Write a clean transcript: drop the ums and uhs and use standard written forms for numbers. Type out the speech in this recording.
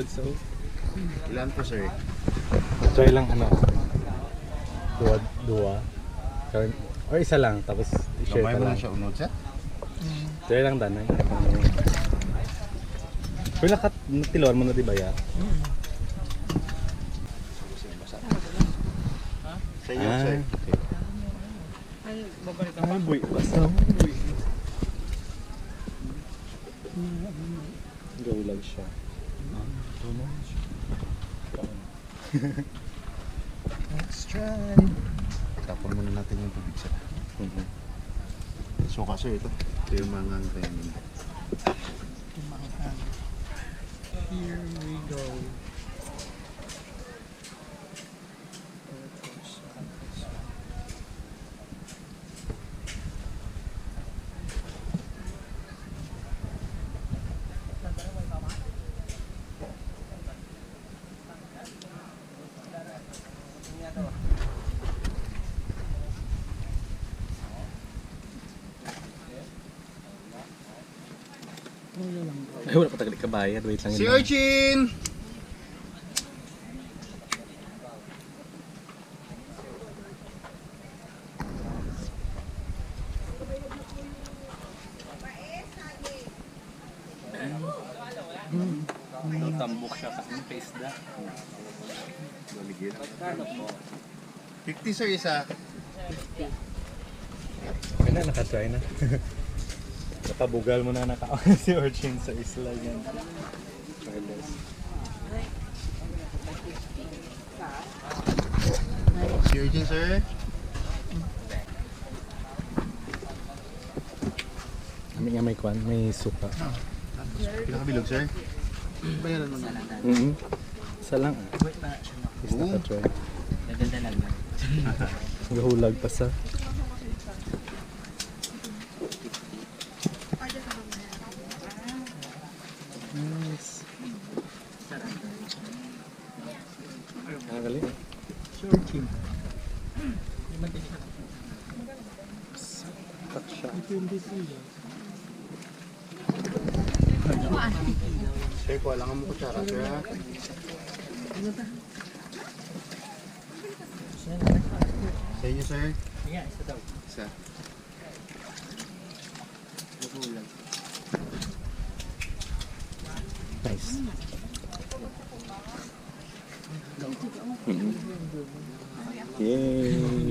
Bulag sa Ilan po, sir? try lang ano. Dua. Or isa lang, tapos i-share Gamay ka mo lang. na siya unod siya? Try lang danay. Pero tiluan mo na di ba ya? Sa iyo, sir. Okay. Ay, buwi. Basta. Gawlag siya. Let's try. Tapon muna natin yung tubig, sir. So kasi ito yung mga training. Here we go. Ay, wala pa tagalik kabayad. Wait lang Si yun. Urchin! Tambok siya kasi yung face da. 50, sir, isa. Kaya na, nakatry na. Napabugal mo na si Orchin sa isla yan. Carlos. Si Urchin, sir. Kami nga may kwan, may suka. Pinakabilog, sir. Bayaran mo na. Isa lang ah. Is nakatry. Naganda lang na. Gahulag pa sa. Nice. Nakagaling. Searching. Tak siya. Sir, kuha lang mo kutsara, sir, ha? Sa inyo, sir. Yeah, isa daw. Isa. Magulang. Nice. Yay!